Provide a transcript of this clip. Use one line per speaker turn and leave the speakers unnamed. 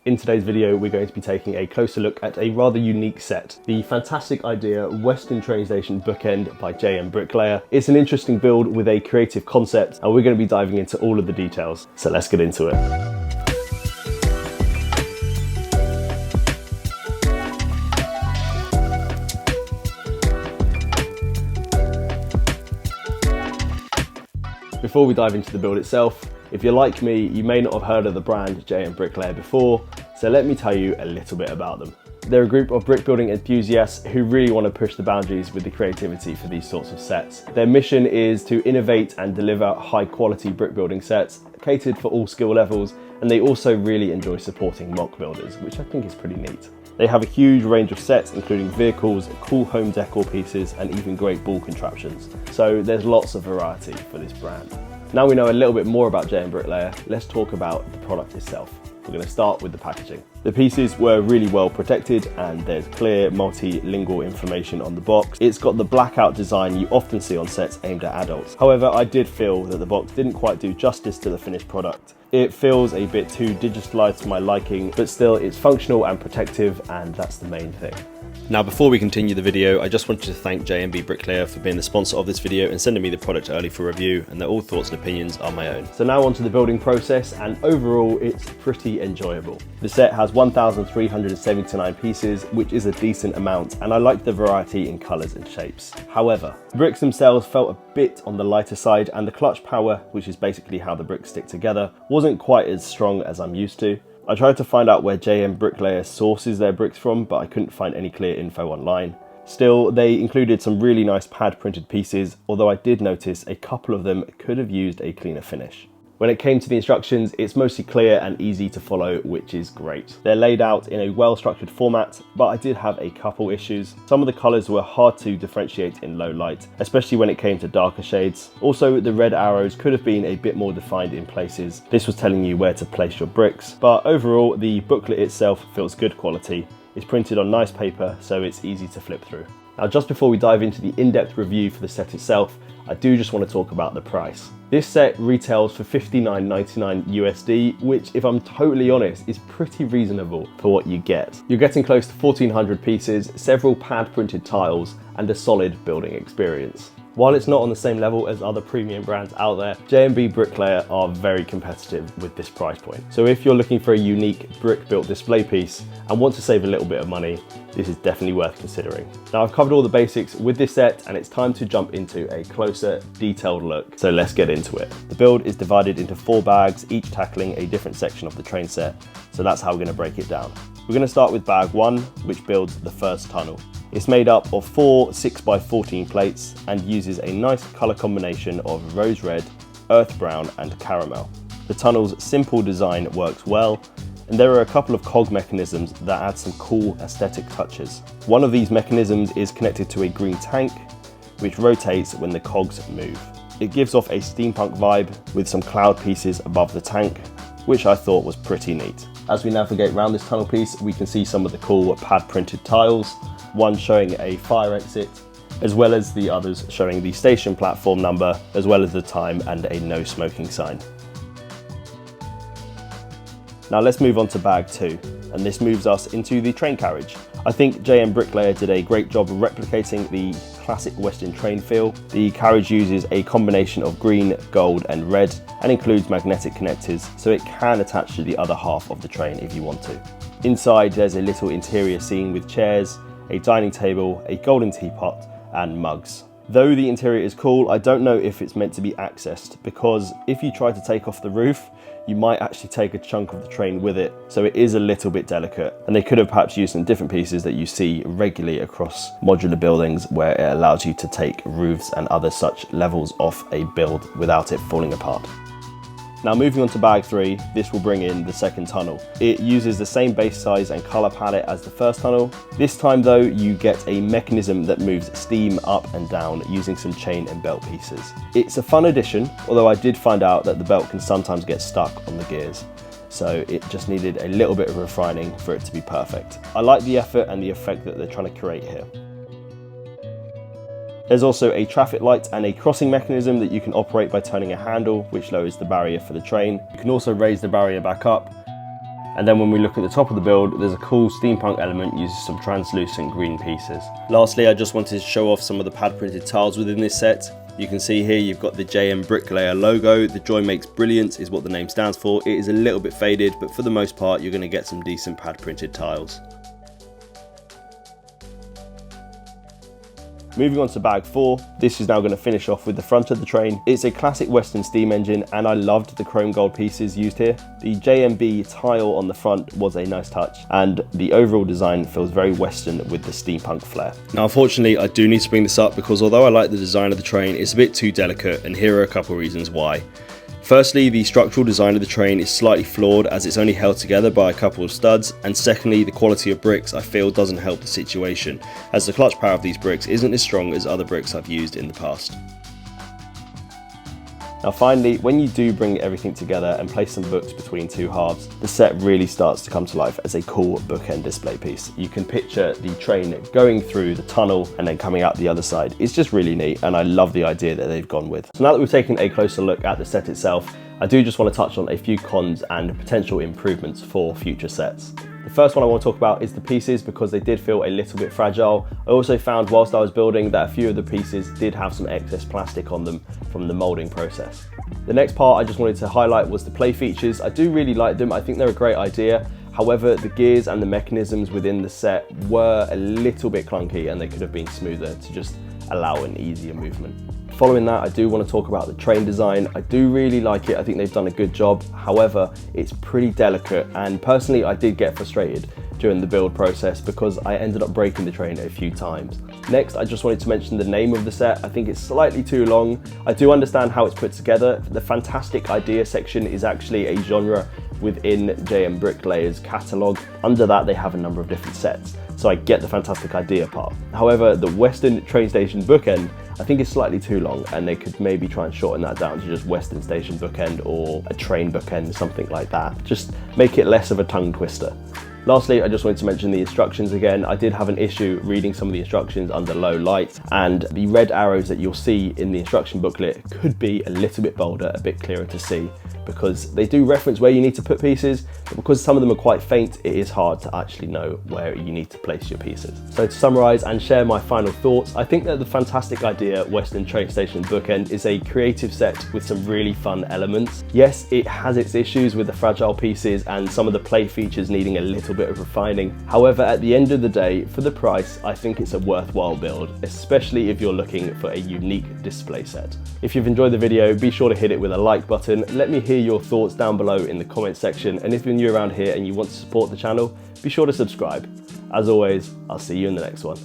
In today's video, we're going to be taking a closer look at a rather unique set, the fantastic idea Western Train Station Bookend by JMBricklayer. It's an interesting build with a creative concept, and we're going to be diving into all of the details. So let's get into it. Before we dive into the build itself, if you're like me, you may not have heard of the brand JMBricklayer before, so let me tell you a little bit about them. They're a group of brick building enthusiasts who really want to push the boundaries with the creativity for these sorts of sets. Their mission is to innovate and deliver high quality brick building sets, catered for all skill levels, and they also really enjoy supporting mock builders, which I think is pretty neat. They have a huge range of sets, including vehicles, cool home decor pieces, and even great ball contraptions. So there's lots of variety for this brand. Now we know a little bit more about JMBricklayer, let's talk about the product itself. We're going to start with the packaging. The pieces were really well protected, and there's clear multilingual information on the box. It's got the blackout design you often see on sets aimed at adults. However, I did feel that the box didn't quite do justice to the finished product. It feels a bit too digitalized for my liking, but still it's functional and protective, and that's the main thing. Now, before we continue the video, I just wanted to thank JMBricklayer for being the sponsor of this video and sending me the product early for review, and that all thoughts and opinions are my own. So now onto the building process, and overall it's pretty enjoyable. The set has 1,379 pieces, which is a decent amount, and I like the variety in colours and shapes. However, the bricks themselves felt a bit on the lighter side, and the clutch power, which is basically how the bricks stick together, wasn't quite as strong as I'm used to. I tried to find out where JMBricklayer sources their bricks from, but I couldn't find any clear info online. Still, they included some really nice pad printed pieces, although I did notice a couple of them could have used a cleaner finish. When it came to the instructions, it's mostly clear and easy to follow, which is great. They're laid out in a well-structured format, but I did have a couple issues. Some of the colours were hard to differentiate in low light, especially when it came to darker shades. Also, the red arrows could have been a bit more defined in places. This was telling you where to place your bricks, but overall, the booklet itself feels good quality. It's printed on nice paper, so it's easy to flip through. Now, just before we dive into the in-depth review for the set itself, I do just want to talk about the price. This set retails for $59.99 USD, which, if I'm totally honest, is pretty reasonable for what you get. You're getting close to 1,400 pieces, several pad printed tiles, and a solid building experience. While it's not on the same level as other premium brands out there, JMBricklayer are very competitive with this price point. So if you're looking for a unique brick-built display piece and want to save a little bit of money, this is definitely worth considering. Now, I've covered all the basics with this set, and it's time to jump into a closer, detailed look. So let's get into it. The build is divided into 4 bags, each tackling a different section of the train set. So that's how we're going to break it down. We're going to start with bag 1, which builds the first tunnel. It's made up of 4 6x14 plates and uses a nice colour combination of rose red, earth brown and caramel. The tunnel's simple design works well, and there are a couple of cog mechanisms that add some cool aesthetic touches. One of these mechanisms is connected to a green tank, which rotates when the cogs move. It gives off a steampunk vibe with some cloud pieces above the tank, which I thought was pretty neat. As we navigate around this tunnel piece, we can see some of the cool pad printed tiles, one showing a fire exit, as well as the others showing the station platform number, as well as the time and a no smoking sign. Now let's move on to bag 2, and this moves us into the train carriage. I think JMBricklayer did a great job of replicating the classic Western train feel. The carriage uses a combination of green, gold and red, and includes magnetic connectors, so it can attach to the other half of the train if you want to. Inside, there's a little interior scene with chairs, a dining table, a golden teapot and mugs. Though the interior is cool, I don't know if it's meant to be accessed, because if you try to take off the roof, you might actually take a chunk of the train with it, so it is a little bit delicate, and they could have perhaps used some different pieces that you see regularly across modular buildings, where it allows you to take roofs and other such levels off a build without it falling apart. Now, moving on to bag 3, this will bring in the second tunnel. It uses the same base size and colour palette as the first tunnel. This time though, you get a mechanism that moves steam up and down using some chain and belt pieces. It's a fun addition, although I did find out that the belt can sometimes get stuck on the gears. So it just needed a little bit of refining for it to be perfect. I like the effort and the effect that they're trying to create here. There's also a traffic light and a crossing mechanism that you can operate by turning a handle, which lowers the barrier for the train. You can also raise the barrier back up, And then when we look at the top of the build, there's a cool steampunk element using some translucent green pieces. Lastly, I just wanted to show off some of the pad printed tiles within this set. You can see here you've got the JMBricklayer logo. The Joy Makes Brilliance is what the name stands for. It is a little bit faded, but for the most part, you're going to get some decent pad printed tiles. Moving on to bag 4, this is now going to finish off with the front of the train. It's a classic Western steam engine and I loved the chrome gold pieces used here. The JMB tile on the front was a nice touch and the overall design feels very Western with the steampunk flair. Now unfortunately I do need to bring this up because although I like the design of the train, it's a bit too delicate and here are a couple reasons why. Firstly, the structural design of the train is slightly flawed as it's only held together by a couple of studs, and secondly, the quality of bricks I feel doesn't help the situation, as the clutch power of these bricks isn't as strong as other bricks I've used in the past. Now finally, when you do bring everything together and place some books between two halves, the set really starts to come to life as a cool bookend display piece. You can picture the train going through the tunnel and then coming out the other side. It's just really neat and I love the idea that they've gone with. So now that we've taken a closer look at the set itself, I do just want to touch on a few cons and potential improvements for future sets. The first one I want to talk about is the pieces because they did feel a little bit fragile. I also found whilst I was building that a few of the pieces did have some excess plastic on them from the moulding process. The next part I just wanted to highlight was the play features. I do really like them, I think they're a great idea. However, the gears and the mechanisms within the set were a little bit clunky and they could have been smoother to just allow an easier movement. Following that, I do want to talk about the train design. I do really like it. I think they've done a good job. However, it's pretty delicate and personally I did get frustrated during the build process because I ended up breaking the train a few times. Next, I just wanted to mention the name of the set. I think it's slightly too long. I do understand how it's put together. The fantastic idea section is actually a genre within JMBricklayer catalogue. Under that, they have a number of different sets. So I get the fantastic idea part. However, the Western train station bookend, I think is slightly too long and they could maybe try and shorten that down to just Western station bookend or a train bookend, something like that. Just make it less of a tongue twister. Lastly, I just wanted to mention the instructions again. I did have an issue reading some of the instructions under low light, and the red arrows that you'll see in the instruction booklet could be a little bit bolder, a bit clearer to see, because they do reference where you need to put pieces, but because some of them are quite faint, it is hard to actually know where you need to place your pieces. So to summarize and share my final thoughts, I think that the fantastic idea Western train station bookend is a creative set with some really fun elements. Yes, it has its issues with the fragile pieces and some of the play features needing a little bit of refining. However, at the end of the day, for the price, I think it's a worthwhile build, especially if you're looking for a unique display set. If you've enjoyed the video, be sure to hit it with a like button. Let me hear your thoughts down below in the comment section, and if you're new around here and you want to support the channel, be sure to subscribe. As always, I'll see you in the next one.